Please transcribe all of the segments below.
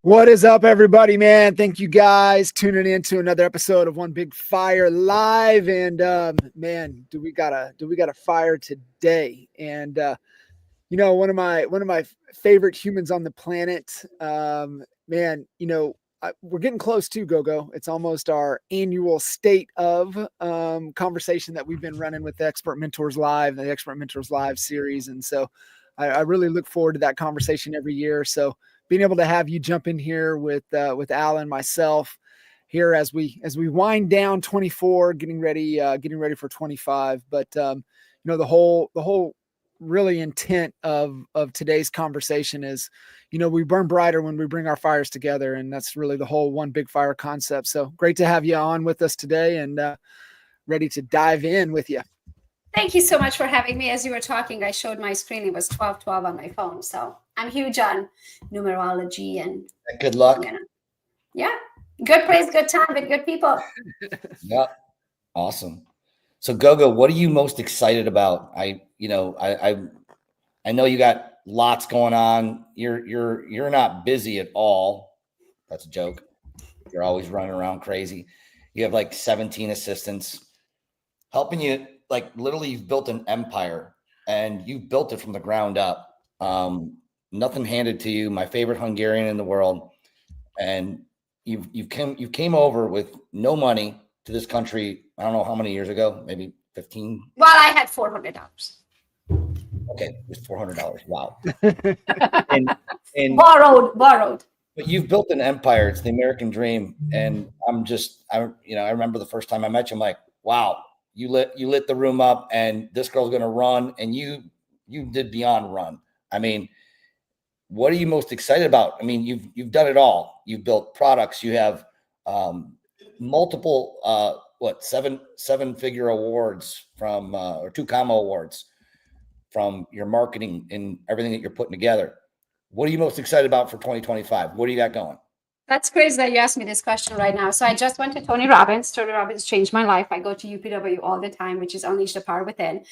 What is up, everybody, man? Thank you guys tuning in to another episode of One Big Fire Live. And man, do we got a fire today? And one of my favorite humans on the planet, man. We're getting close to Gogo. It's almost our annual state of conversation that we've been running with the Expert Mentors Live, the Expert Mentors Live series, and so I really look forward to that conversation every year. So being able to have you jump in here with Al and myself here as we wind down 24, getting ready for 25. But the whole really intent of today's conversation is, we burn brighter when we bring our fires together, and that's really the whole One Big Fire concept. So great to have you on with us today and ready to dive in with you. Thank you so much for having me. As you were talking, I showed my screen. It was 12:12 on my phone. So I'm huge on numerology and good luck. Yeah. Good place, good time with good people. Yeah. Awesome. So Gogo, what are you most excited about? I know you got lots going on. You're not busy at all. That's a joke. You're always running around crazy. You have like 17 assistants helping you. Like literally you've built an empire and you've built it from the ground up. Nothing handed to you, my favorite Hungarian in the world. And you came over with no money to this country. I don't know how many years ago, maybe 15. Well, I had $400. Okay. It was $400. Wow. and borrowed. But you've built an empire. It's the American dream. And I remember the first time I met you, I'm like, wow. You lit the room up, and this girl's going to run, and you did beyond run. I mean, what are you most excited about? I mean, you've done it all. You've built products. You have multiple seven-figure awards from or 2 comma awards from your marketing and everything that you're putting together. What are you most excited about for 2025? What do you got going? That's crazy that you asked me this question right now. So I just went to Tony Robbins. Tony Robbins changed my life. I go to UPW all the time, which is Unleash the Power Within.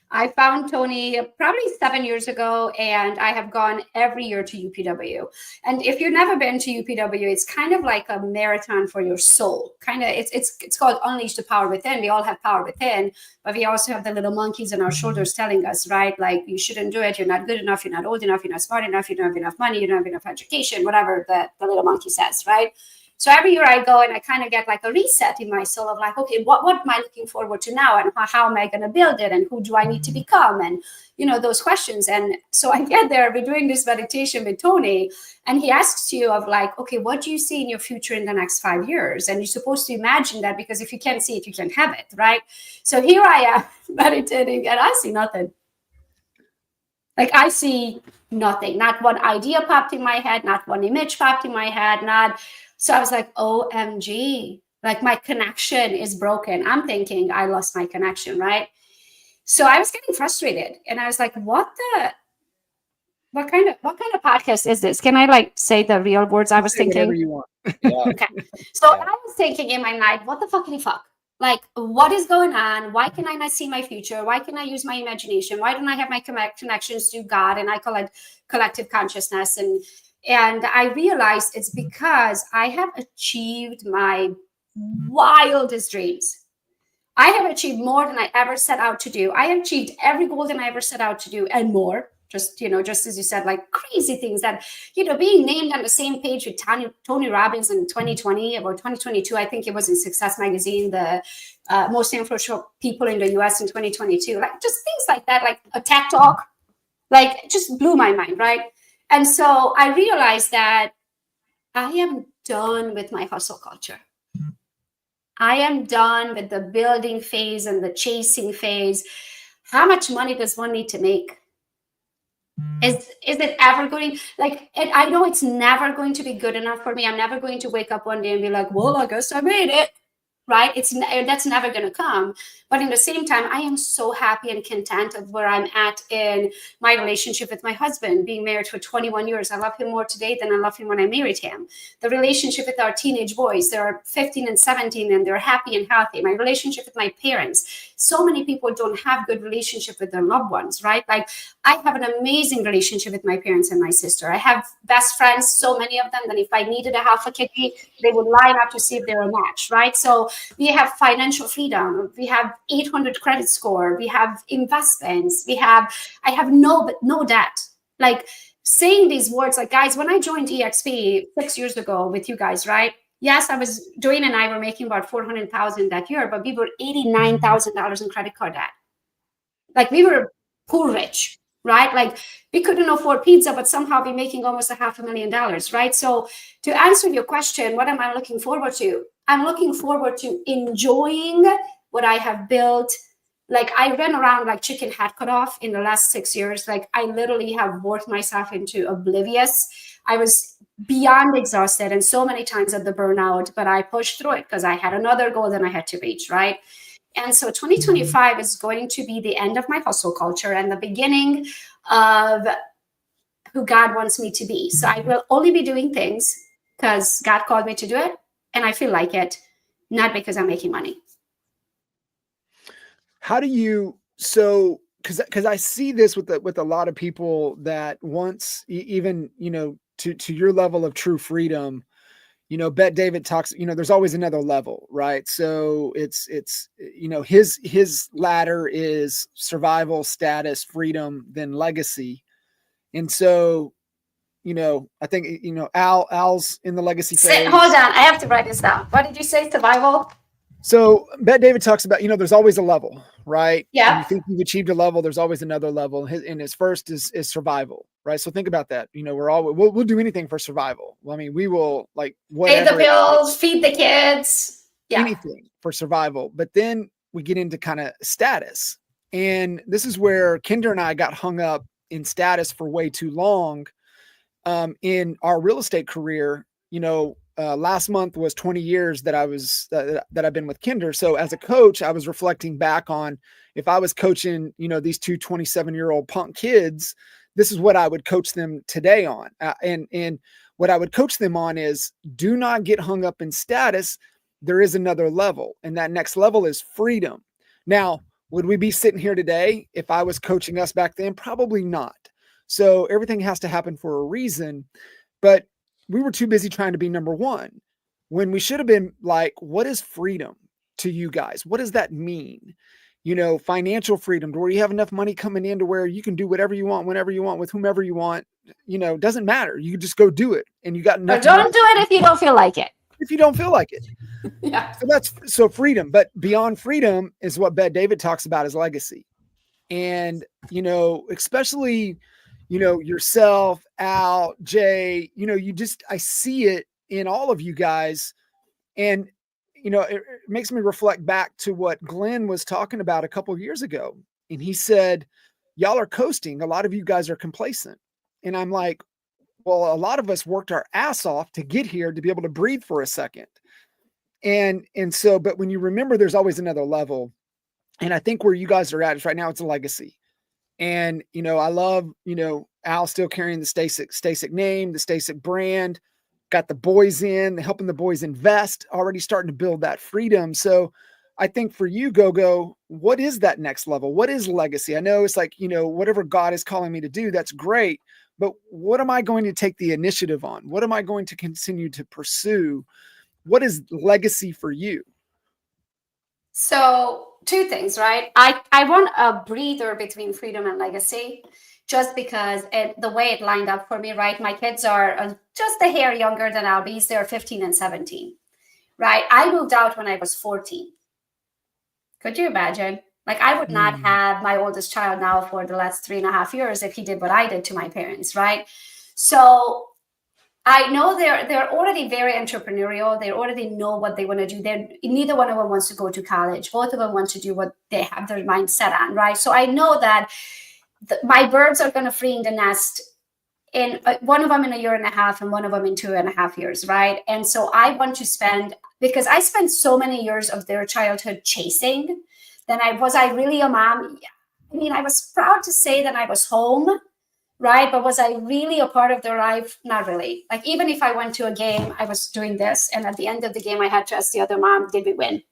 I found Tony probably 7 years ago, and I have gone every year to UPW. And if you've never been to UPW, it's kind of like a marathon for your soul. It's called Unleash the Power Within. We all have power within, but we also have the little monkeys on our shoulders telling us, right? Like, you shouldn't do it. You're not good enough. You're not old enough. You're not smart enough. You don't have enough money. You don't have enough education, whatever the little monkey says, right? So every year I go and I kind of get like a reset in my soul of like, okay, what am I looking forward to now? And how am I going to build it? And who do I need to become? And, those questions. And so I get there, we're doing this meditation with Tony, and he asks you of like, okay, what do you see in your future in the next 5 years? And you're supposed to imagine that, because if you can't see it, you can't have it, right? So here I am meditating and I see nothing. Like, I see nothing. Not one idea popped in my head, not one image popped in my head, So I was like, OMG, like my connection is broken. I'm thinking I lost my connection, right? So I was getting frustrated, and I was like, what kind of podcast is this? Can I like say the real words I was thinking? Whatever you want. Yeah. Okay. So I was thinking in my night, what the fuckity fuck? Like, what is going on? Why can I not see my future? Why can I use my imagination? Why don't I have my connections to God? And I call it collective consciousness. And I realized it's because I have achieved my wildest dreams. I have achieved more than I ever set out to do. I have achieved every goal that I ever set out to do and more. Just as you said, like crazy things that, being named on the same page with Tony Robbins in 2020 or 2022, I think it was in Success Magazine, the most influential people in the US in 2022, like just things like that, like a TED Talk, like it just blew my mind, right? And so I realized that I am done with my hustle culture. I am done with the building phase and the chasing phase. How much money does one need to make? Is it ever going, I know it's never going to be good enough for me. I'm never going to wake up one day and be like, well, I guess I made it. Right? That's never going to come. But in the same time, I am so happy and content of where I'm at in my relationship with my husband, being married for 21 years. I love him more today than I love him when I married him. The relationship with our teenage boys, they're 15 and 17 and they're happy and healthy. My relationship with my parents, so many people don't have good relationship with their loved ones, right? Like I have an amazing relationship with my parents and my sister. I have best friends, so many of them, that if I needed a half a kidney, they would line up to see if they were a match, right? So we have financial freedom. We have 800 credit score. We have investments. I have no debt. Like saying these words, like, guys, when I joined EXP 6 years ago with you guys, right? Yes, Dwayne and I were making about $400,000 that year, but we were $89,000 in credit card debt. Like we were poor rich, right? Like we couldn't afford pizza, but somehow be making almost $500,000, right? So to answer your question, what am I looking forward to? I'm looking forward to enjoying what I have built. Like I ran around like chicken head cut off in the last 6 years. Like I literally have worked myself into oblivious. I was beyond exhausted and so many times at the burnout, but I pushed through it because I had another goal that I had to reach, right? And so 2025 is going to be the end of my hustle culture and the beginning of who God wants me to be. So I will only be doing things because God called me to do it and I feel like it, not because I'm making money. How do you, so, because I see this with a lot of people that once even, to your level of true freedom, Bet David talks, there's always another level, right? So it's, his ladder is survival, status, freedom, then legacy. And so, I think, Al's in the legacy phase. Hold on. I have to write this down. What did you say? Survival? So Bet David talks about, there's always a level, right? Yeah. When you think you've achieved a level, there's always another level. And his first is survival, right? So think about that. We'll do anything for survival. Well, I mean, we will like whatever. Pay the bills, feed the kids. Yeah. Anything for survival. But then we get into kind of status. And this is where Kinder and I got hung up in status for way too long. In our real estate career, last month was 20 years that I've been with Kinder. So as a coach, I was reflecting back on if I was coaching, these two 27-year-old punk kids, this is what I would coach them today on. And what I would coach them on is do not get hung up in status. There is another level, and that next level is freedom. Now, would we be sitting here today if I was coaching us back then? Probably not. So everything has to happen for a reason, but we were too busy trying to be number one when we should have been like, what is freedom to you guys? What does that mean? Financial freedom to where you have enough money coming in to where you can do whatever you want, whenever you want, with whomever you want, doesn't matter. You just go do it. And you got enough. Or don't do it if you don't feel like it. If you don't feel like it. Yeah. So freedom, but beyond freedom is what Bet David talks about as legacy. And, especially, yourself, Al, Jay, I see it in all of you guys. And, it makes me reflect back to what Glenn was talking about a couple of years ago. And he said, y'all are coasting. A lot of you guys are complacent. And I'm like, well, a lot of us worked our ass off to get here to be able to breathe for a second. And so, but when you remember, there's always another level. And I think where you guys are at is right now, it's a legacy. And, I love, Al still carrying the Stasek name, the Stasek brand, got the boys helping the boys invest, already starting to build that freedom. So I think for you, Gogo, what is that next level? What is legacy? I know it's like, whatever God is calling me to do, that's great. But what am I going to take the initiative on? What am I going to continue to pursue? What is legacy for you? So 2 things, right? I want a breather between freedom and legacy, just because the way it lined up for me, right? My kids are just a hair younger than Albie's. They're 15 and 17, right? I moved out when I was 14. Could you imagine? Like I would not have my oldest child now for the last 3.5 years if he did what I did to my parents, right? So I know they're already very entrepreneurial. They already know what they want to do. Neither one of them wants to go to college. Both of them want to do what they have their mind set on, right? So I know that my birds are going to free in the nest in one of them in 1.5 years and one of them in 2.5 years, right? And so I want to because I spent so many years of their childhood chasing. Then was I really a mom? I mean, I was proud to say that I was home, right? But was I really a part of their life? Not really. Like even if I went to a game, I was doing this. And at the end of the game, I had to ask the other mom, did we win?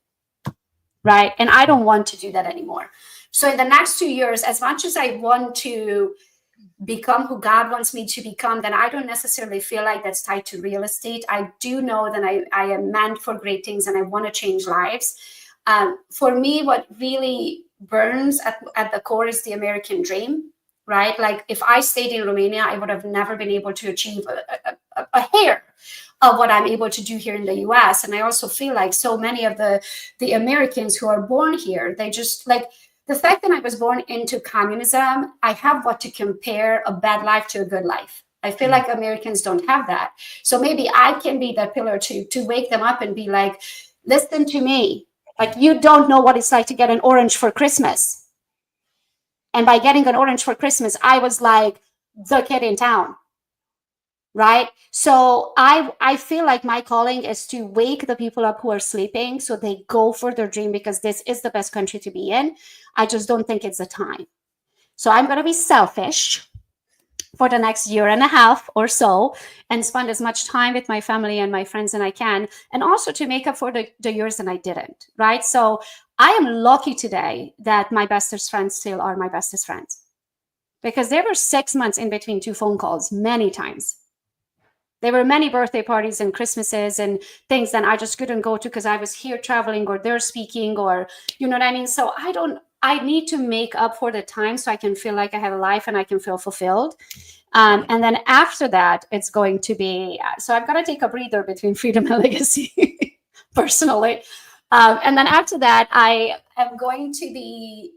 right? And I don't want to do that anymore. So in the next 2 years, as much as I want to become who God wants me to become, then I don't necessarily feel like that's tied to real estate. I do know that I am meant for great things and I want to change lives. For me, what really burns at the core is the American dream, right? Like if I stayed in Romania, I would have never been able to achieve a hair of what I'm able to do here in the US. And I also feel like so many of the Americans who are born here, they just like, the fact that I was born into communism, I have what to compare a bad life to a good life. I feel like Americans don't have that. So maybe I can be that pillar to wake them up and be like, listen to me. Like, you don't know what it's like to get an orange for Christmas. And by getting an orange for Christmas, I was like the kid in town. Right? So I feel like my calling is to wake the people up who are sleeping so they go for their dream, because this is the best country to be in. I just don't think it's the time. So I'm going to be selfish for the next year and a half or so and spend as much time with my family and my friends as I can, and also to make up for the years that I didn't, right? So I am lucky today that my bestest friends still are my bestest friends, because there were 6 months in between 2 phone calls many times. There were many birthday parties and Christmases and things that I just couldn't go to because I was here traveling or they're speaking, or, you know what I mean? So I need to make up for the time so I can feel like I have a life and I can feel fulfilled. And then after that, it's going to be, so I've got to take a breather between freedom and legacy personally. And then after that, I am going to be,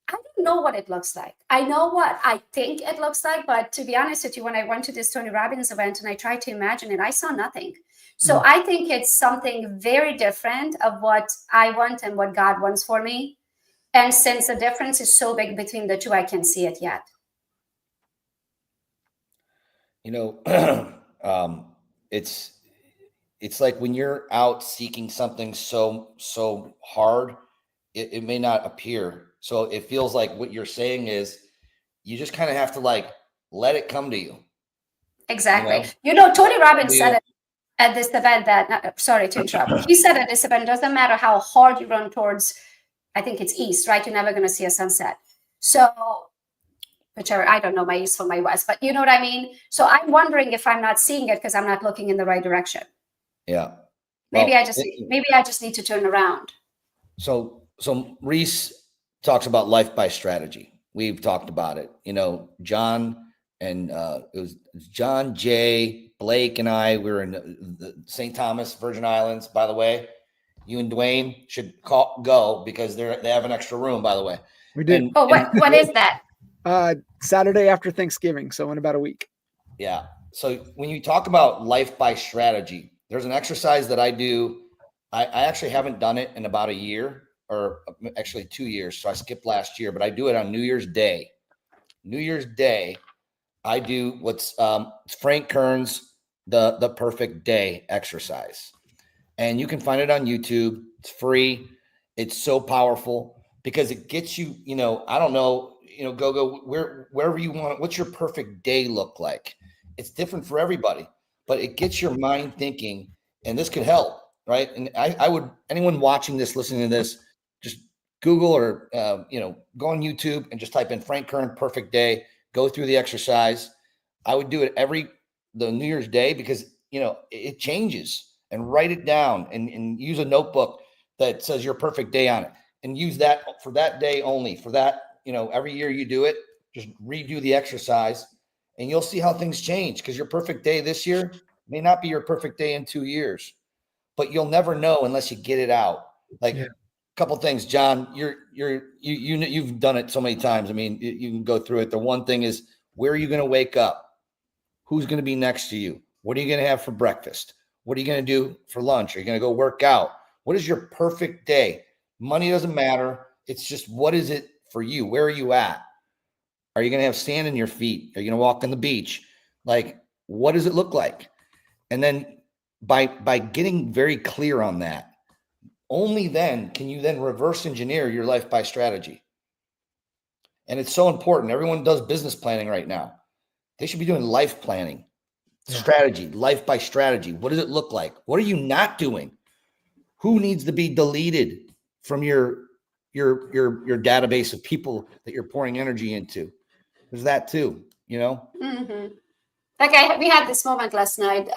I don't know what it looks like. I know what I think it looks like, but to be honest with you, when I went to this Tony Robbins event and I tried to imagine it, I saw nothing. So I think it's something very different of what I want and what God wants for me. And since the difference is so big between the two, I can't see it yet. You know, it's like when you're out seeking something so hard, it may not appear. So it feels like what you're saying is you just kind of have to like let it come to you. Exactly. You know, Tony Robbins said it at this event that, sorry to interrupt. He said at this event, it doesn't matter how hard you run towards, I think it's east, right? You're never going to see a sunset. So, whichever, I don't know my east from my west, but you know what I mean? So I'm wondering if I'm not seeing it because I'm not looking in the right direction. Yeah. Maybe I just need to turn around. So Reese talks about life by strategy. We've talked about it. You know, John and it was John, Jay, Blake, and I. We were in the St. Thomas, Virgin Islands. By the way, you and Dwayne should go because they have an extra room. By the way, we did. What is that? Saturday after Thanksgiving, so in about a week. Yeah. So when you talk about life by strategy, there's an exercise that I do. I actually haven't done it in about a year, or actually 2 years. So I skipped last year, but I do it on New Year's Day. New Year's Day, I do what's Frank Kern's the perfect day exercise. And you can find it on YouTube. It's free. It's so powerful because it gets you, you know, I don't know, you know, Gogo, wherever you want, what's your perfect day look like? It's different for everybody, but it gets your mind thinking, and this could help, right? And I would, anyone watching this, listening to this, just Google or, you know, go on YouTube and just type in Frank Kern perfect day, go through the exercise. I would do it the New Year's Day because, you know, it changes, and write it down and use a notebook that says your perfect day on it, and use that for that day only. For that, you know, every year you do it, just redo the exercise and you'll see how things change, because your perfect day this year may not be your perfect day in 2 years, but you'll never know unless you get it out. Like a couple things, John, you've done it so many times. I mean, you can go through it. The one thing is, where are you going to wake up? Who's going to be next to you? What are you going to have for breakfast? What are you going to do for lunch? Are you going to go work out? What is your perfect day? Money doesn't matter. It's just, what is it for you? Where are you at? Are you going to have sand in your feet? Are you going to walk on the beach? Like, what does it look like? And then by getting very clear on that, only then can you then reverse engineer your life by strategy. And it's so important. Everyone does business planning right now. They should be doing life planning, strategy, life by strategy. What does it look like? What are you not doing? Who needs to be deleted? from your database of people that you're pouring energy into. There's that too, you know? Mm-hmm. Like we had this moment last night.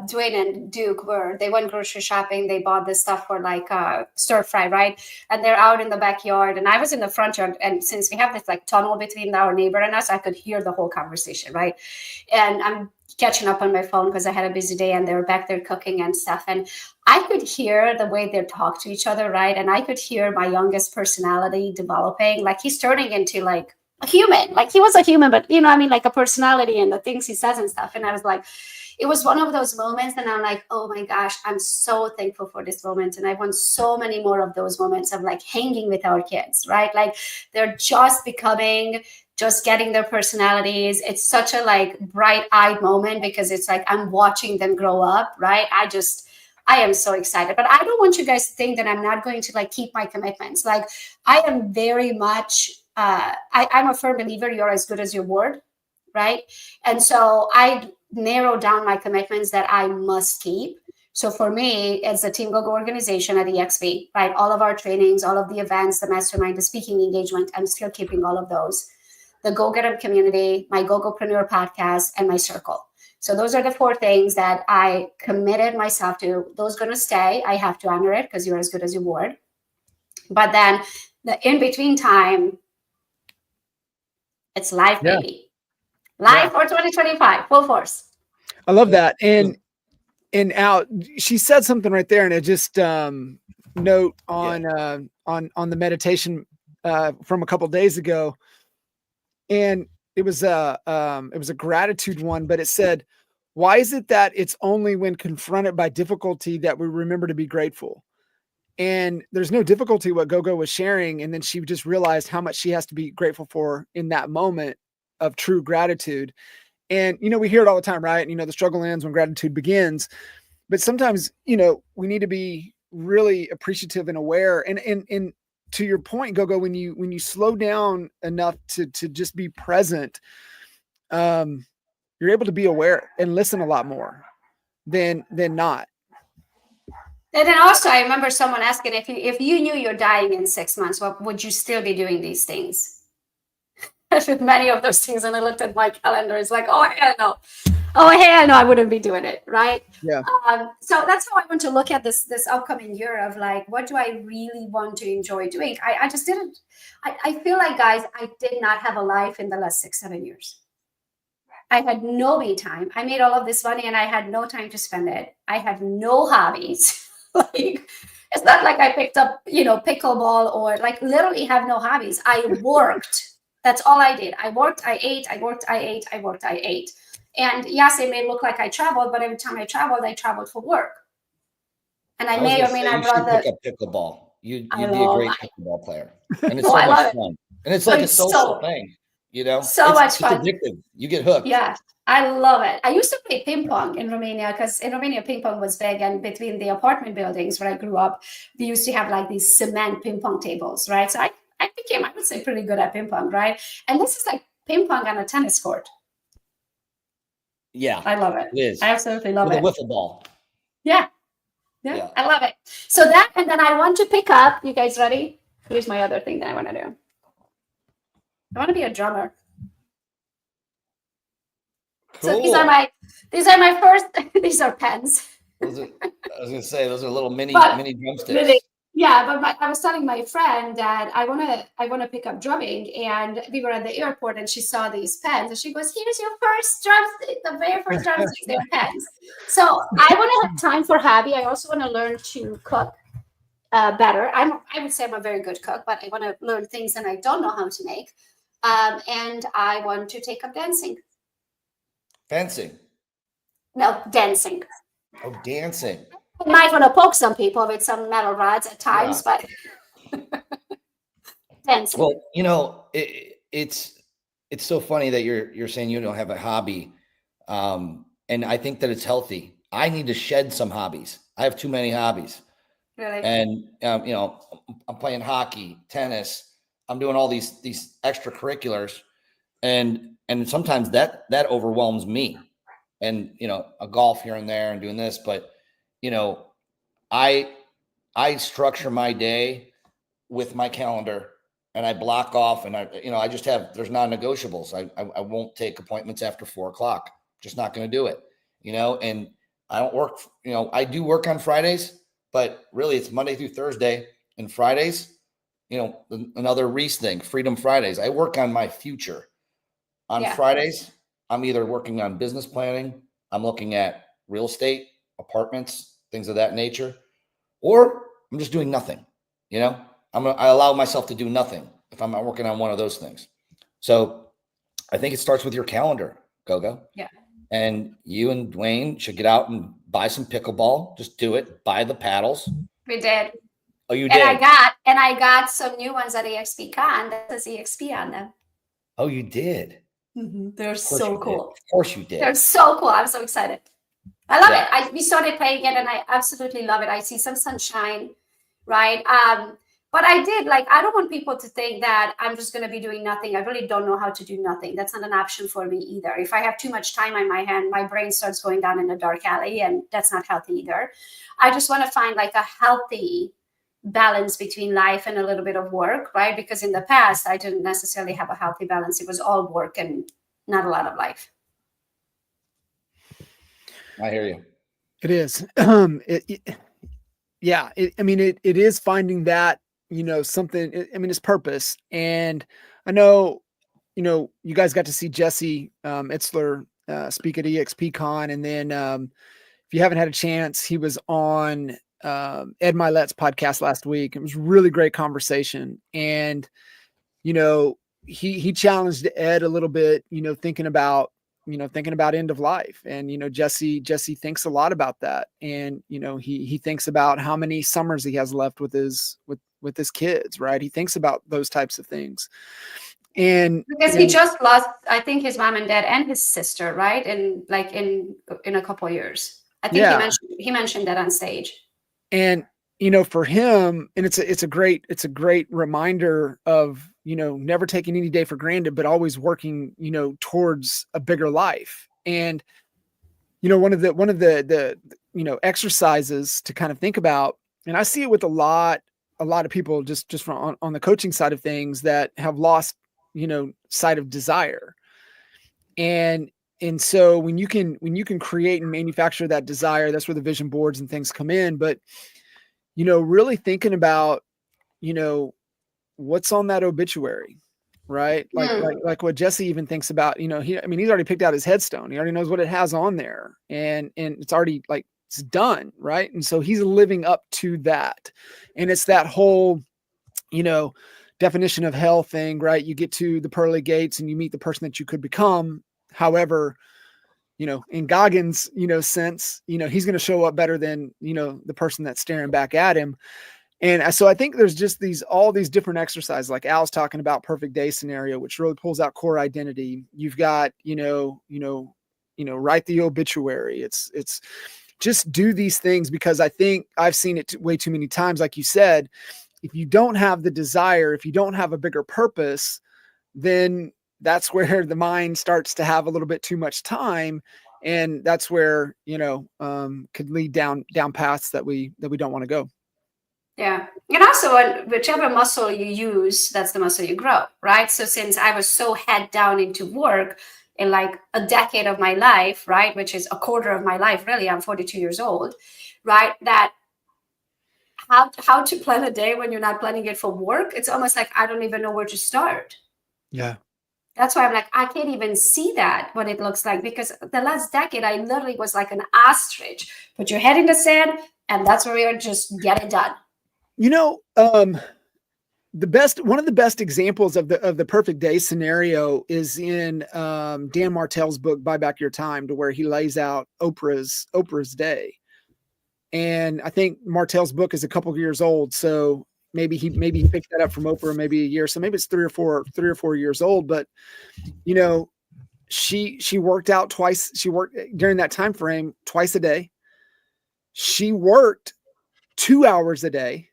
Dwayne and Duke they went grocery shopping. They bought this stuff for like stir fry, right? And they're out in the backyard, and I was in the front yard. And since we have this like tunnel between our neighbor and us, I could hear the whole conversation, right? And I'm catching up on my phone because I had a busy day, and they were back there cooking and stuff. And I could hear the way they talk to each other, right? And I could hear my youngest personality developing. Like he's turning into like a human. Like he was a human, but you know, I mean, like a personality and the things he says and stuff. And I was like, it was one of those moments, and I'm like, oh my gosh, I'm so thankful for this moment. And I want so many more of those moments of like hanging with our kids, right? Like they're just getting their personalities. It's such a like bright-eyed moment because it's like I'm watching them grow up, right? I am so excited, but I don't want you guys to think that I'm not going to like keep my commitments. Like I am very much, I'm a firm believer you're as good as your word, right? And so I narrow down my commitments that I must keep. So for me, it's the Team Gogo organization at EXP, right? All of our trainings, all of the events, the mastermind, the speaking engagement, I'm still keeping all of those. The Go Get 'em community, my Gogopreneur podcast, and my circle. So those are the 4 things that I committed myself to. Those are going to stay. I have to honor it because you're as good as your word. But then the in-between time, it's life, baby. Life for 2025, full force. I love that. And out, she said something right there, and it just note on the meditation from a couple of days ago, and it was a gratitude one, but it said, why is it that it's only when confronted by difficulty that we remember to be grateful? And there's no difficulty what Gogo was sharing. And then she just realized how much she has to be grateful for in that moment of true gratitude. And, you know, we hear it all the time, right? You know, the struggle ends when gratitude begins. But sometimes, you know, we need to be really appreciative and aware. And to your point, Gogo, when you slow down enough to just be present, you're able to be aware and listen a lot more than not. And then also, I remember someone asking if you knew you're dying in 6 months, what would you still be doing these things? With many of those things, and I looked at my calendar. It's like, oh hell no, I wouldn't be doing it, right? Yeah. So that's how I want to look at this upcoming year of like, what do I really want to enjoy doing? I just didn't. I feel like, guys, I did not have a life in the last 6-7 years. I had no me time. I made all of this money and I had no time to spend it. I had no hobbies. Like, it's not like I picked up, you know, pickleball or like literally have no hobbies. I worked. That's all I did. I worked, I ate, I worked, I ate, I worked, I ate. And yes, it may look like I traveled, but every time I traveled for work. And I may or may not run pick up pickleball. You'd be a great pickleball player. And it's so much fun. And it's like a social thing, you know? So much fun. It's addictive. You get hooked. Yeah. I love it. I used to play ping pong in Romania because in Romania, ping pong was big. And between the apartment buildings where I grew up, we used to have like these cement ping pong tables, right? So I became, I would say, pretty good at ping pong, right? And this is like ping pong on a tennis court. Yeah. I love it. It is. I absolutely love it. With a wiffle ball. Yeah. I love it. So that, and then I want to pick up, you guys ready? Here's my other thing that I want to do. I want to be a drummer. Cool. So these are my first, these are pens. I was going to say, those are little mini drumsticks. Really, yeah, but I was telling my friend that I want to pick up drumming, and we were at the airport, and she saw these pens, and she goes, "Here's your first drumstick, the very first drumsticks. They're pens." So I want to have time for hobby. I also want to learn to cook better. I would say I'm a very good cook, but I want to learn things that I don't know how to make, and I want to take up dancing. Fencing? No, dancing. Oh, dancing. I might want to poke some people with some metal rods at times, but dancing. Well, you know, it's so funny that you're saying you don't have a hobby, and I think that it's healthy. I need to shed some hobbies. I have too many hobbies. Really? And you know, I'm playing hockey, tennis. I'm doing all these extracurriculars, and sometimes that overwhelms me. And you know, a golf here and there, and doing this, but you know, I structure my day with my calendar and I block off and I just have, there's non-negotiables. I won't take appointments after 4:00. Just not going to do it, and I don't work, I do work on Fridays, but really it's Monday through Thursday, and Fridays, another Reese thing, Freedom Fridays. I work on my future. On Fridays, I'm either working on business planning, I'm looking at real estate, apartments, things of that nature, or I'm just doing nothing. I allow myself to do nothing if I'm not working on one of those things. So I think it starts with your calendar, Gogo. Yeah. And you and Dwayne should get out and buy some pickleball. Just do it. Buy the paddles. We did. Oh, you and did? I got some new ones at EXPCon that says EXP on them. Oh, you did? Mm-hmm. They're so cool. Of course you did. They're so cool. I'm so excited. I love it. We started playing it and I absolutely love it. I see some sunshine, right? But I don't want people to think that I'm just going to be doing nothing. I really don't know how to do nothing. That's not an option for me either. If I have too much time on my hand, my brain starts going down in a dark alley, and that's not healthy either. I just want to find like a healthy balance between life and a little bit of work, right? Because in the past, I didn't necessarily have a healthy balance. It was all work and not a lot of life. I hear you. It is. It is finding that, something, it's purpose. And I know, you guys got to see Jesse Itzler speak at EXPCon. And then if you haven't had a chance, he was on Ed Milet's podcast last week. It was a really great conversation. And, he challenged Ed a little bit, thinking about end of life. And, Jesse thinks a lot about that. And, he thinks about how many summers he has left with his kids, right? He thinks about those types of things. And because he just lost, I think, his mom and dad and his sister, right? And in a couple of years. I think he mentioned that on stage. And, for him, and it's a great reminder of, never taking any day for granted, but always working, towards a bigger life. And, one of the exercises to kind of think about, and I see it with a lot of people just from on the coaching side of things that have lost, sight of desire. And so when you can create and manufacture that desire, that's where the vision boards and things come in. But, really thinking about, what's on that obituary, right? Like what Jesse even thinks about, he's already picked out his headstone. He already knows what it has on there, and it's already it's done. Right. And so he's living up to that. And it's that whole, definition of hell thing, right? You get to the pearly gates and you meet the person that you could become. However, in Goggins, sense, he's going to show up better than, the person that's staring back at him. And so I think there's just all these different exercises, like Al's talking about perfect day scenario, which really pulls out core identity. You've got, write the obituary. It's just do these things, because I think I've seen it way too many times. Like you said, if you don't have the desire, if you don't have a bigger purpose, then that's where the mind starts to have a little bit too much time. And that's where, could lead down paths that we don't want to go. Yeah. And also, whichever muscle you use, that's the muscle you grow, right? So since I was so head down into work in like a decade of my life, right, which is a quarter of my life, really, I'm 42 years old, right, that how to plan a day when you're not planning it for work, it's almost like I don't even know where to start. Yeah. That's why I'm like, I can't even see that, what it looks like, because the last decade, I literally was like an ostrich. Put your head in the sand, and that's where you're just get it done. One of the best examples of the perfect day scenario is in Dan Martell's book, Buy Back Your Time, to where he lays out Oprah's day. And I think Martell's book is a couple of years old. So maybe he picked that up from Oprah, maybe a year. So maybe it's 3 or 4 years old, but she worked out twice. She worked during that time frame twice a day. She worked 2 hours a day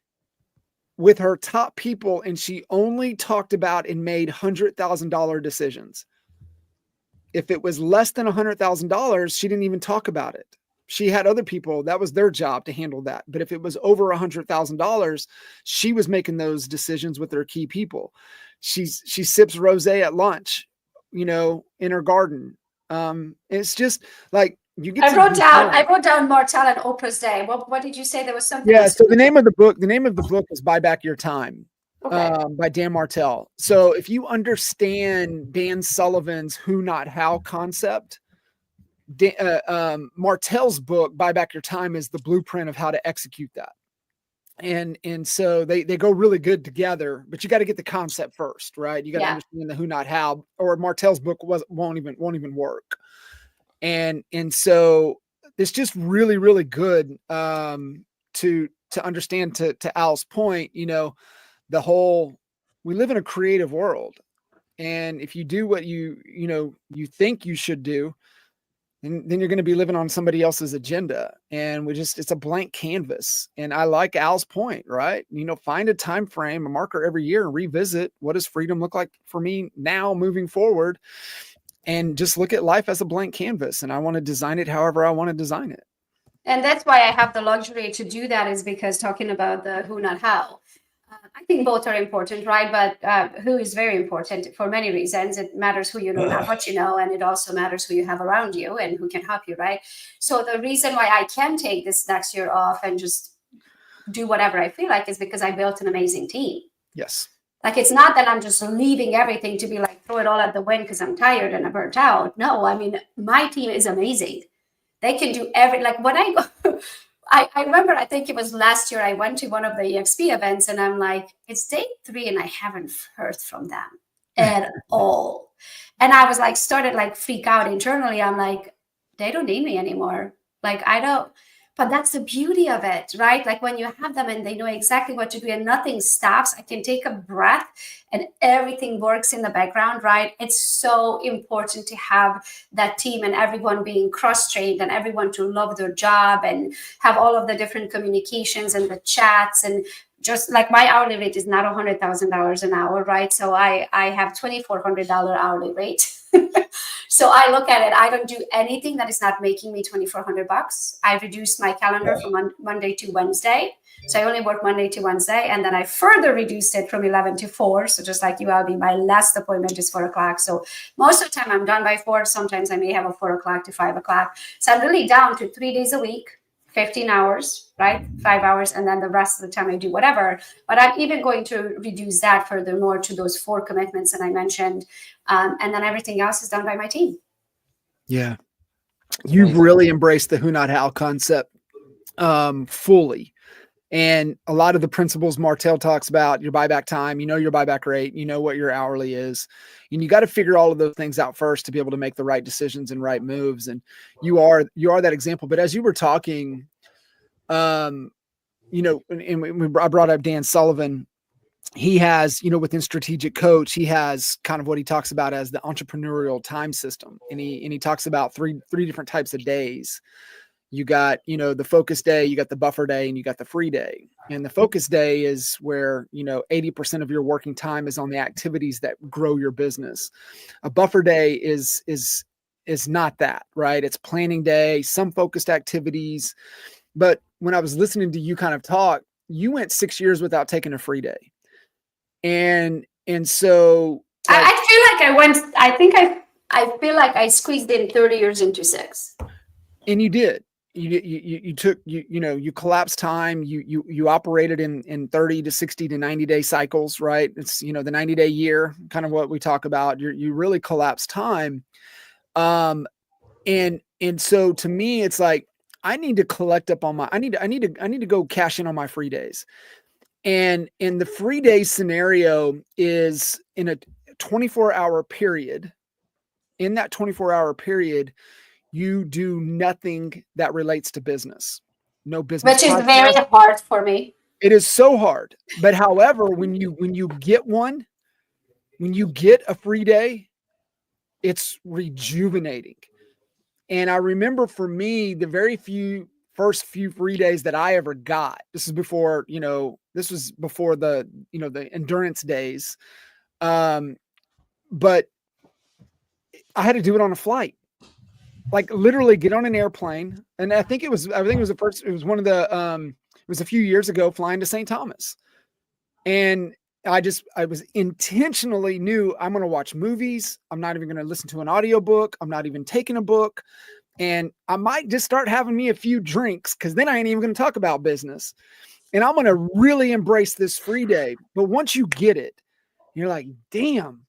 with her top people, and she only talked about and made $100,000 decisions. If it was less than $100,000, she didn't even talk about it. She had other people, that was their job to handle that. But if it was over $100,000, she was making those decisions with her key people. She sips rosé at lunch, in her garden. It's just like you get. I wrote down Martell and Oprah's day. What did you say? There was something. Yeah. So the name of the book is Buy Back Your Time. Okay. By Dan Martell. So if you understand Dan Sullivan's who, not how concept, Martell's book, Buy Back Your Time, is the blueprint of how to execute that. And so they go really good together, but you got to get the concept first, right? You got to understand the who, not how, or Martell's book won't even work. And so it's just really, really good to understand, to Al's point, we live in a creative world. And if you do what you think you should do, then you're going to be living on somebody else's agenda. And it's a blank canvas. And I like Al's point, right? Find a time frame, a marker every year, and revisit, what does freedom look like for me now moving forward? And just look at life as a blank canvas. And I want to design it however I want to design it. And that's why I have the luxury to do that, is because talking about the who, not how. I think both are important, right? But who is very important for many reasons. It matters who you know, not what you know. And it also matters who you have around you and who can help you, right? So the reason why I can take this next year off and just do whatever I feel like is because I built an amazing team. Yes. Like, it's not that I'm just leaving everything to be like, throw it all at the wind because I'm tired and I'm burnt out. No, I mean, my team is amazing. They can do when I go, I remember, I think it was last year, I went to one of the EXP events and I'm like, it's day 3 and I haven't heard from them at all. And I was like, started like freak out internally. I'm like, they don't need me anymore. Like, I don't, but that's the beauty of it, right? Like, when you have them and they know exactly what to do and nothing stops, I can take a breath and everything works in the background, right? It's so important to have that team and everyone being cross-trained and everyone to love their job and have all of the different communications and the chats. And just like, my hourly rate is not $100,000 an hour, right? So I have $2,400 hourly rate. So I look at it, I don't do anything that is not making me $2,400. I reduced my calendar from Monday to Wednesday. So I only work Monday to Wednesday. And then I further reduced it from 11 to 4. So just like you, Albie, my last appointment is 4 o'clock. So most of the time I'm done by 4. Sometimes I may have a 4 o'clock to 5 o'clock. So I'm really down to 3 days a week, 15 hours, right? 5 hours. And then the rest of the time I do whatever. But I'm even going to reduce that furthermore to those 4 commitments that I mentioned. And then everything else is done by my team. Yeah. You've really embraced the who, not how concept fully. And a lot of the principles Martell talks about, your buyback time, your buyback rate, what your hourly is. And you got to figure all of those things out first to be able to make the right decisions and right moves. And you are that example. But as you were talking, and I brought up Dan Sullivan. He has, within Strategic Coach, he has kind of what he talks about as the entrepreneurial time system. And he talks about three different types of days. You got, the focus day, you got the buffer day, and you got the free day. And the focus day is where, 80% of your working time is on the activities that grow your business. A buffer day is not that, right? It's planning day, some focused activities. But when I was listening to you kind of talk, you went 6 years without taking a free day. And so I feel like I squeezed in 30 years into 6. And you did. You took, you collapsed time. You operated in 30 to 60 to 90 day cycles, right? It's, the 90-day year, kind of what we talk about. You really collapsed time. And so to me, it's like, I need to collect up on I need to go cash in on my free days. And in the free day scenario is in a 24-hour period. In that 24-hour period, you do nothing that relates to business. No business. Which is very hard for me. It is so hard. But however, when you get a free day, it's rejuvenating. And I remember for me, the first few free days that I ever got, this was before the, the endurance days. But I had to do it on a flight. like literally get on an airplane. And I think it was the first, it was one of the, it was a few years ago flying to St. Thomas. And I was intentionally knew I'm going to watch movies. I'm not even going to listen to an audiobook. I'm not even taking a book. And I might just start having me a few drinks because then I ain't even going to talk about business. And I'm going to really embrace this free day. But once you get it, you're like, damn,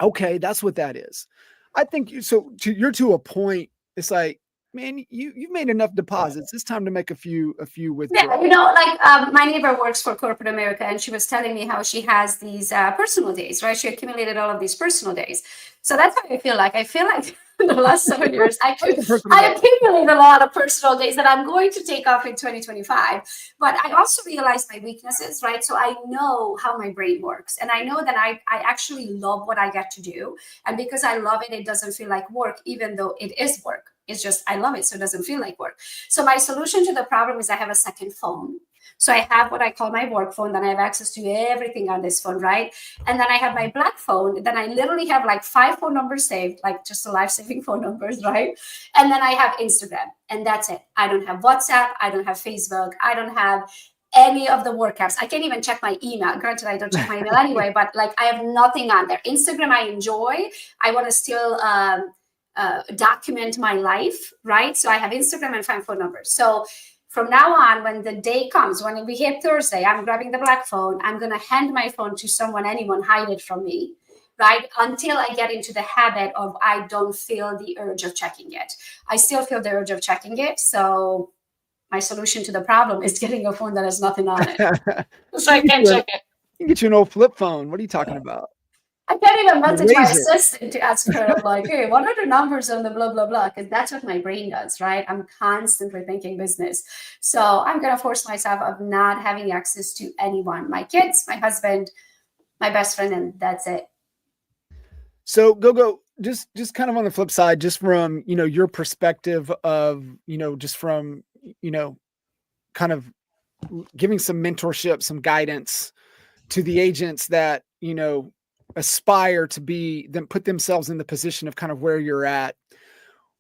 okay, that's what that is. I think you're to a point. It's like, man, you've made enough deposits. It's time to make a few withdrawals. Yeah, like my neighbor works for corporate America, and she was telling me how she has these personal days, right? She accumulated all of these personal days. So that's how I feel like. I feel like in the last 7 years, I accumulate a lot of personal days that I'm going to take off in 2025. But I also realize my weaknesses, right? So I know how my brain works. And I know that I actually love what I get to do. And because I love it, it doesn't feel like work, even though it is work. It's just, I love it, so it doesn't feel like work. So my solution to the problem is I have a second phone. So I have what I call my work phone, then I have access to everything on this phone, right? And then I have my black phone, then I literally have like 5 phone numbers saved, like just the life-saving phone numbers, right? And then I have Instagram, and that's it. I don't have WhatsApp, I don't have Facebook, I don't have any of the work apps. I can't even check my email. Granted, I don't check my email anyway, but like I have nothing on there. Instagram I enjoy. I want to still document my life, right? So I have Instagram and 5 phone numbers. So from now on, when the day comes, when we hit Thursday, I'm grabbing the black phone. I'm going to hand my phone to someone, anyone, hide it from me, right? Until I get into the habit of I don't feel the urge of checking it. I still feel the urge of checking it. So my solution to the problem is getting a phone that has nothing on it. So I can't check it. You can get you an old flip phone. What are you talking about? I can't even message my assistant to ask her, I'm like, hey, what are the numbers on the blah, blah, blah? Because that's what my brain does, right? I'm constantly thinking business. So I'm going to force myself of not having access to anyone, my kids, my husband, my best friend, and that's it. So Gogo, just kind of on the flip side, just from, your perspective of, just from, kind of giving some mentorship, some guidance to the agents that, aspire to be them, put themselves in the position of kind of where you're at.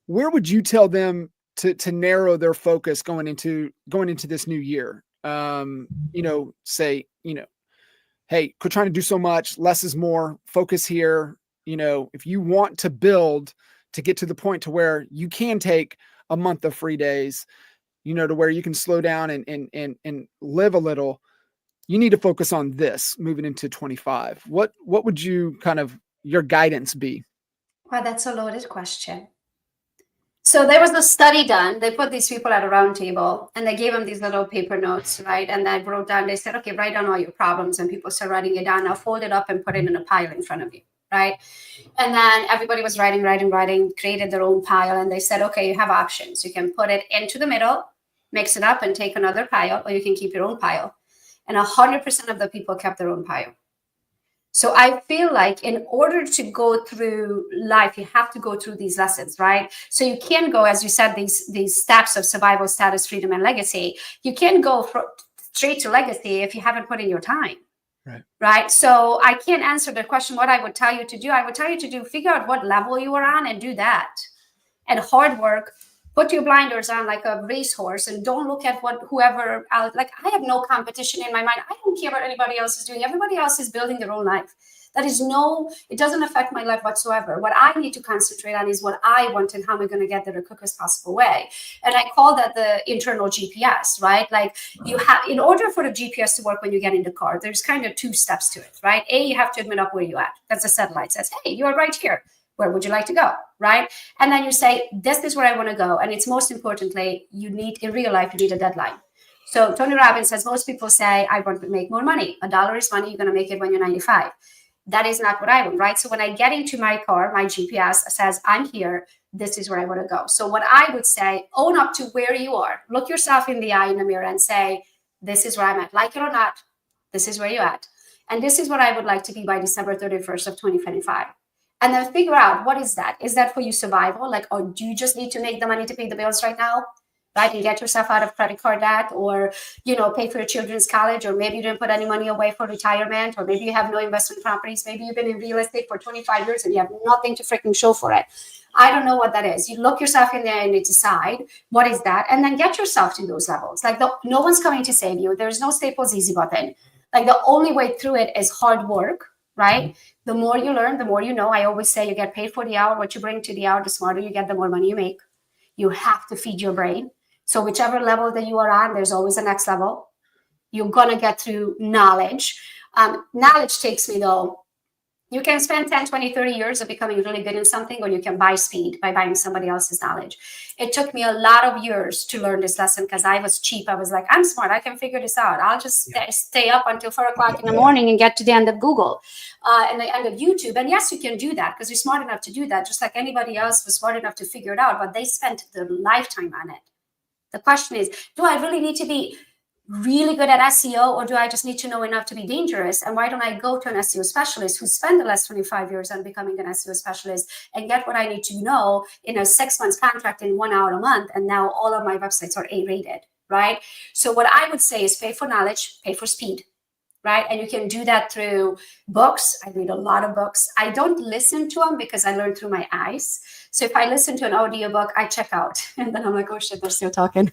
Where would you tell them to narrow their focus going into this new year? Say, hey, quit trying to do so much, less is more, focus here. If you want to build to get to the point to where you can take a month of free days, to where you can slow down and live a little, you need to focus on this moving into 25. What would you kind of your guidance be? Well, that's a loaded question. So there was a study done. They put these people at a round table and they gave them these little paper notes, right? And they wrote down, they said, okay, write down all your problems. And people started writing it down. Now fold it up and put it in a pile in front of you, right? And then everybody was writing, created their own pile. And they said, okay, you have options. You can put it into the middle, mix it up and take another pile, or you can keep your own pile. And 100% of the people kept their own pile. So I feel like in order to go through life, you have to go through these lessons, right? So you can't go, as you said, these steps of survival, status, freedom, and legacy. You can't go straight to legacy if you haven't put in your time, right? So I can't answer the question, what I would tell you to do. I would tell you to do, figure out what level you are on and do that. And hard work. Put your blinders on like a racehorse and don't look at whoever else. Like I have no competition in my mind. I don't care what anybody else is doing. Everybody else is building their own life. It doesn't affect my life whatsoever. What I need to concentrate on is what I want and how am I going to get there the quickest possible way. And I call that the internal GPS, right? Like in order for the GPS to work when you get in the car, there's kind of 2 steps to it, right? A, you have to admit up where you're at. That's the satellite says, hey, you are right here. Where would you like to go, right? And then you say, this is where I want to go. And it's most importantly, in real life, you need a deadline. So Tony Robbins says, most people say, I want to make more money. $1 is money. You're going to make it when you're 95. That is not what I want, right? So when I get into my car, my GPS says, I'm here. This is where I want to go. So what I would say, own up to where you are. Look yourself in the eye in the mirror and say, this is where I'm at. Like it or not, this is where you're at. And this is what I would like to be by December 31st of 2025. And then figure out, what is that? Is that for you survival? Like, or do you just need to make the money to pay the bills right now? right? And get yourself out of credit card debt, or, pay for your children's college, or maybe you didn't put any money away for retirement, or maybe you have no investment properties. Maybe you've been in real estate for 25 years and you have nothing to freaking show for it. I don't know what that is. You look yourself in there and you decide what is that, and then get yourself to those levels. Like no one's coming to save you. There's no Staples easy button. Like the only way through it is hard work, right? The more you learn, the more you know. I always say you get paid for the hour. What you bring to the hour, the smarter you get, the more money you make. You have to feed your brain. So whichever level that you are on, there's always a next level. You're going to get through knowledge. Knowledge takes me, though. You can spend 10, 20, 30 years of becoming really good in something, or you can buy speed by buying somebody else's knowledge. It took me a lot of years to learn this lesson because I was cheap. I was like, I'm smart. I can figure this out. I'll just stay up until 4 o'clock in the morning and get to the end of Google and the end of YouTube. And yes, you can do that because you're smart enough to do that, just like anybody else was smart enough to figure it out, but they spent their lifetime on it. The question is, do I really need to be really good at SEO, or do I just need to know enough to be dangerous? And why don't I go to an SEO specialist who spent the last 25 years on becoming an SEO specialist and get what I need to know in a 6 months contract in 1 hour a month? And now all of my websites are A-rated, right? So what I would say is pay for knowledge, pay for speed, right? And you can do that through books. I read a lot of books. I don't listen to them because I learn through my eyes. So if I listen to an audiobook, I check out. And then I'm like, oh shit, they're still talking.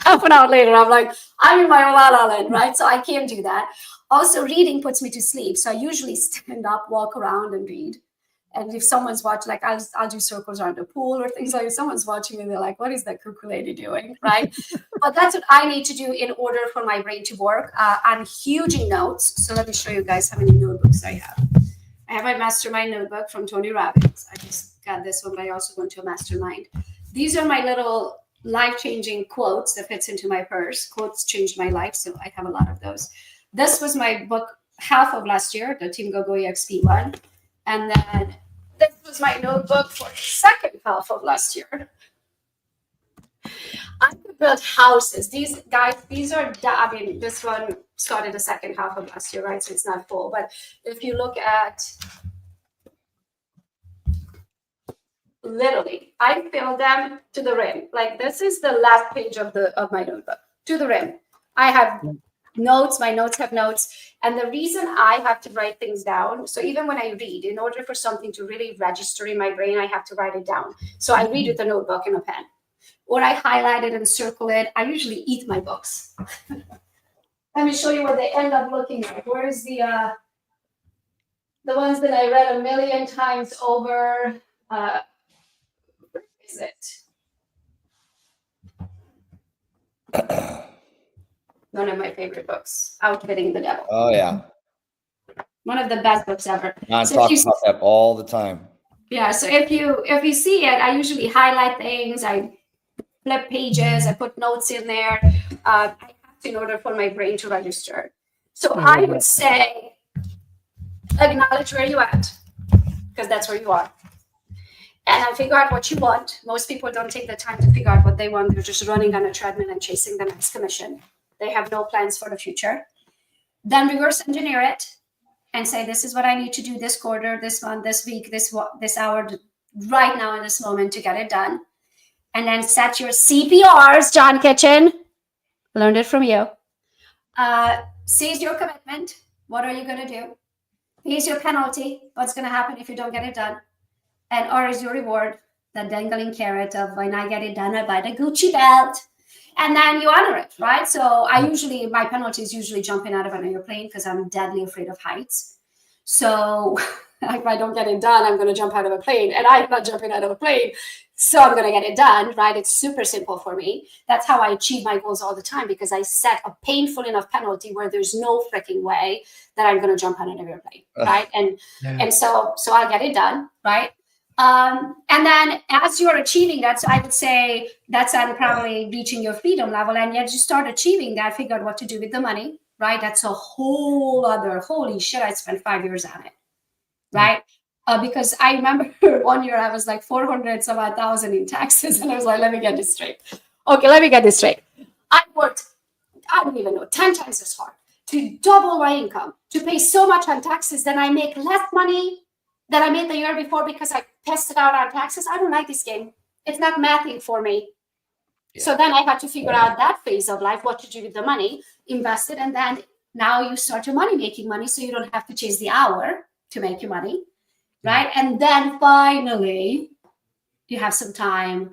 Half an hour later, I'm like, I'm in my la la land, right? So I can't do that. Also, reading puts me to sleep. So I usually stand up, walk around and read. And if someone's watching, like I'll do circles around the pool or things like that. If someone's watching me, they're like, what is that cuckoo lady doing, right? But that's what I need to do in order for my brain to work. I'm huge in notes. So let me show you guys how many notebooks I have. I have my mastermind notebook from Tony Robbins. I just got this one, but I also went to a mastermind. These are my little life-changing quotes that fits into my purse. Quotes changed my life, so I have a lot of those. This was my book half of last year, the Team Gogo EXP one. And then this was my notebook for the second half of last year. I could build houses. These guys, this one started the second half of last year, right? So it's not full. But if you look at, literally, I filled them to the rim. Like this is the last page of my notebook, to the rim. I have notes. My notes have notes. And the reason I have to write things down, so even when I read, in order for something to really register in my brain, I have to write it down. So I read with a notebook and a pen. Or I highlight it and circle it. I usually eat my books. Let me show you what they end up looking like. Where's the ones that I read a million times over? Where is it? One of my favorite books, Outwitting the Devil. Oh yeah, one of the best books ever. I talk about that all the time. Yeah, so if you see it, I usually highlight things. I flip pages. I put notes in there. I have to in order for my brain to register. So I would say acknowledge where you're at, because that's where you are. And figure out what you want. Most people don't take the time to figure out what they want. They're just running on a treadmill and chasing the next commission. They have no plans for the future. Then reverse engineer it and say, this is what I need to do this quarter, this month, this week, this hour, right now in this moment to get it done. And then set your CPRs, John Kitchen. Learned it from you. Seize your commitment. What are you going to do? Here's your penalty. What's going to happen if you don't get it done? And R is your reward, the dangling carrot of when I get it done, I buy the Gucci belt. And then you honor it, right? So my penalty is usually jumping out of an airplane because I'm deadly afraid of heights. So if I don't get it done, I'm going to jump out of a plane. And I'm not jumping out of a plane. So I'm going to get it done, right? It's super simple for me. That's how I achieve my goals all the time, because I set a painful enough penalty where there's no freaking way that I'm going to jump out of an airplane, right? And so I'll get it done, right? And then as you're achieving that, so I would say that's probably reaching your freedom level. And yet you start achieving that, figure out what to do with the money, right? That's a whole other, holy shit, I spent 5 years on it, right? Because I remember 1 year I was like 400 some odd thousand in taxes. And I was like, let me get this straight. Okay, let me get this straight. I worked, I don't even know, 10 times as hard to double my income, to pay so much on taxes, then I make less money than I made the year before because I tested out on taxes. I don't like this game. It's not mathing for me. So then I had to figure out that phase of life, what to do with the money, invest it, and then now you start your money making money, so you don't have to chase the hour to make your money, right? And then finally, you have some time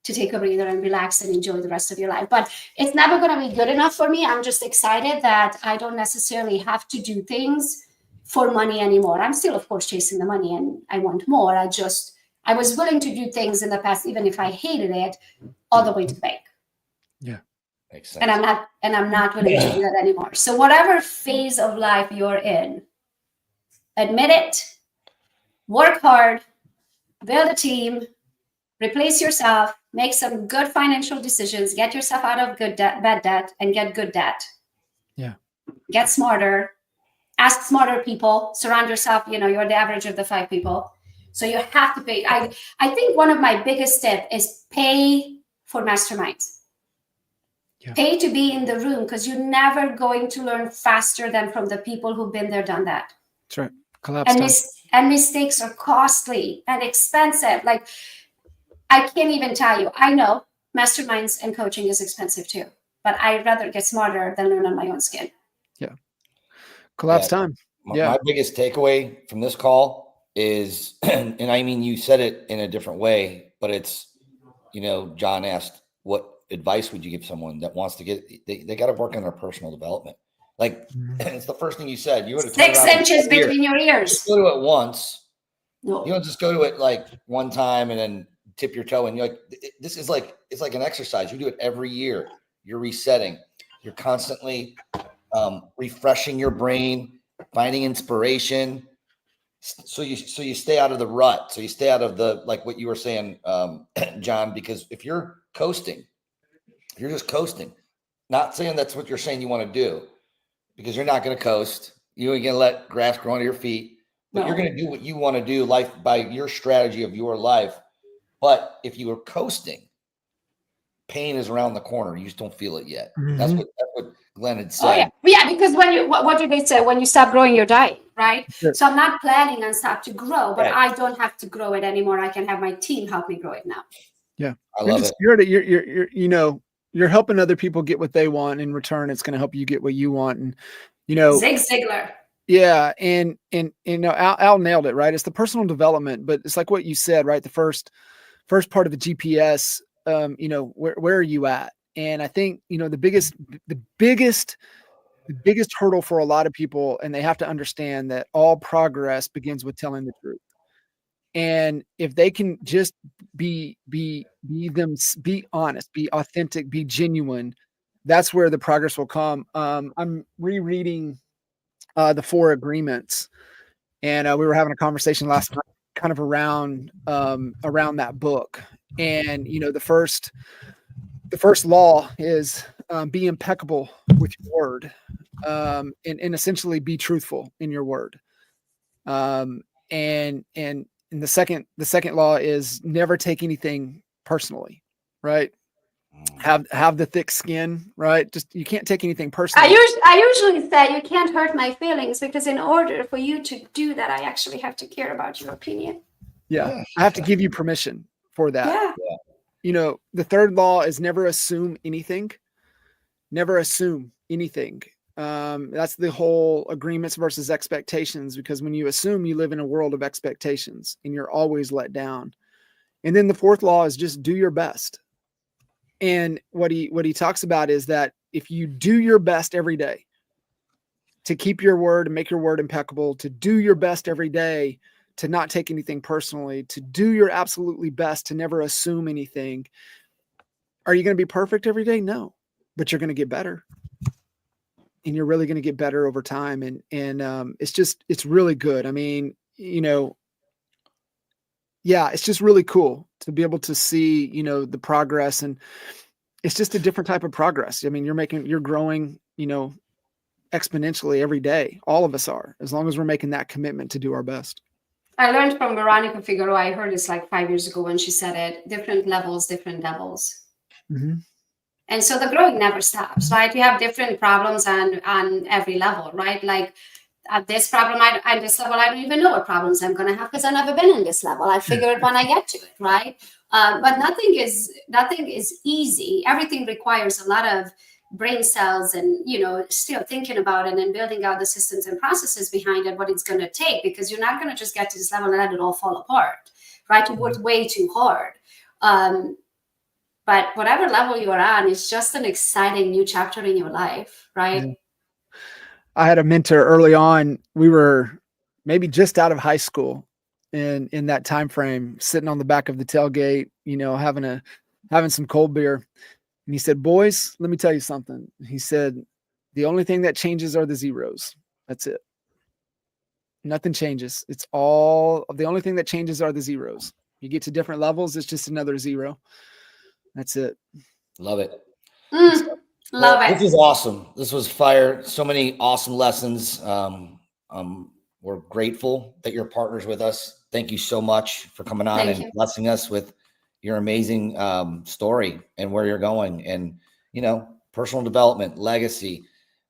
to take a breather and relax and enjoy the rest of your life. But it's never going to be good enough for me. I'm just excited that I don't necessarily have to do things for money anymore. I'm still, of course, chasing the money and I want more. I was willing to do things in the past, even if I hated it, all the way to the bank. Yeah. Makes sense. And I'm not willing to do that anymore. So whatever phase of life you're in, admit it, work hard, build a team, replace yourself, make some good financial decisions, get yourself out of bad debt and get good debt. Yeah. Get smarter, ask smarter people, surround yourself, you're the average of the 5 people. So you have to pay. I think one of my biggest tips is pay for masterminds. Yeah. Pay to be in the room, because you're never going to learn faster than from the people who've been there, done that. That's right. Collapse and mistakes are costly and expensive. Like, I can't even tell you. I know masterminds and coaching is expensive too, but I'd rather get smarter than learn on my own skin. Yeah. Collapse time. My biggest takeaway from this call is, and I mean, you said it in a different way, but it's, John asked, what advice would you give someone that wants to they got to work on their personal development? Like, it's the first thing you said. You would have 6 inches between your ears. Just go to it once. No. You don't just go to it like one time and then tip your toe, and you're like, this is like, it's like an exercise. You do it every year. You're resetting. You're constantly refreshing your brain, finding inspiration. So you stay out of the rut. So you stay out of the, like what you were saying, John, because if you're coasting, you're just coasting. Not saying that's what you're saying you want to do, because you're not going to coast. You ain't going to let grass grow under your feet, but you're going to do what you want to do, life by your strategy of your life. But if you are coasting, pain is around the corner. You just don't feel it yet. Mm-hmm. That's what Glenn had said. Oh, yeah, because when you, what did they say? When you stop growing, you're dying, right? Sure. So I'm not planning on stop to grow, but I don't have to grow it anymore. I can have my team help me grow it now. Yeah, I love it. You're helping other people get what they want. In return, it's going to help you get what you want. And Zig Ziglar. Yeah, and Al nailed it, right? It's the personal development, but it's like what you said, right? The first part of the GPS. Where are you at? And I think, the biggest hurdle for a lot of people, and they have to understand that all progress begins with telling the truth. And if they can just be honest, be authentic, be genuine, that's where the progress will come. I'm rereading the 4 Agreements, and we were having a conversation last night kind of around that book. And the first law is be impeccable with your word, and essentially be truthful in your word. And the second law is never take anything personally, right? Have the thick skin, right? Just, you can't take anything personally. I usually say you can't hurt my feelings, because in order for you to do that, I actually have to care about your opinion. Yeah. I have to give you permission for that. Yeah. The third law is never assume anything. Never assume anything. That's the whole agreements versus expectations, because when you assume, you live in a world of expectations and you're always let down. And then the 4th law is just do your best. And what he talks about is that if you do your best every day to keep your word and make your word impeccable, to do your best every day to not take anything personally, to do your absolutely best to never assume anything. Are you going to be perfect every day? No, but you're going to get better. And you're really going to get better over time. And it's really good. I mean, it's just really cool to be able to see, the progress, and it's just a different type of progress. I mean, you're growing, exponentially every day. All of us are, as long as we're making that commitment to do our best. I learned from Veronica Figueroa. I heard this like 5 years ago when she said it, different levels, different devils. Mm-hmm. And so the growing never stops, right? You have different problems on every level, right? Like at this problem, at this level, I don't even know what problems I'm going to have because I've never been in this level. I figure it when I get to it, right? But nothing is easy. Everything requires a lot of brain cells and, still thinking about it and building out the systems and processes behind it, what it's going to take, because you're not going to just get to this level and let it all fall apart, right? You work way too hard. But whatever level you're on, it's just an exciting new chapter in your life, right? Yeah. I had a mentor early on. We were maybe just out of high school, and in that time frame, sitting on the back of the tailgate, having some cold beer. And he said, "Boys, let me tell you something." He said, "The only thing that changes are the zeros. That's it. Nothing changes. The only thing that changes are the zeros. You get to different levels, it's just another zero. That's it." Love it. Love it. This is awesome. This was fire. So many awesome lessons. We're grateful that you're partners with us. Thank you so much for coming on and blessing us with your amazing story and where you're going, and personal development, legacy.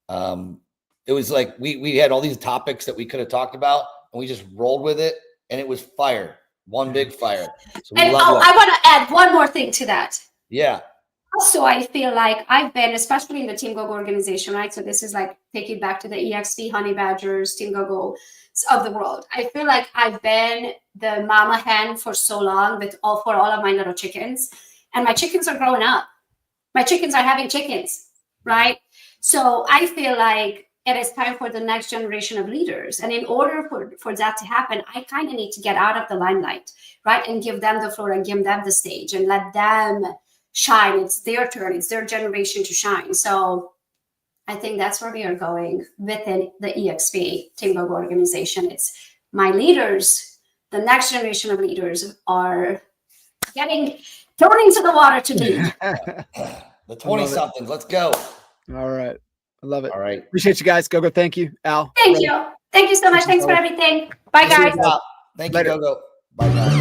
It was like we had all these topics that we could have talked about, and we just rolled with it, and it was fire. One big fire. So I want to add one more thing to that. Yeah. Also, I feel like I've been, especially in the Team Gogo organization, right? So this is like taking back to the EXP, Honey Badgers, Team Gogo of the world. I feel like I've been the mama hen for so long for all of my little chickens, and my chickens are growing up. My chickens are having chickens, right? So I feel like it is time for the next generation of leaders. And in order for that to happen, I kind of need to get out of the limelight, right? And give them the floor and give them the stage and let them shine. It's their turn. It's their generation to shine. So I think that's where we are going within the EXP Team Gogo organization. It's my leaders, the next generation of leaders are getting thrown into the water to lead. The 20-somethings. Let's go. All right. I love it. All right. Appreciate you guys. Gogo. Thank you. Al. Thank you. Thank you so much. Thanks for everything. Bye, guys. Thank you, Gogo. Bye, guys.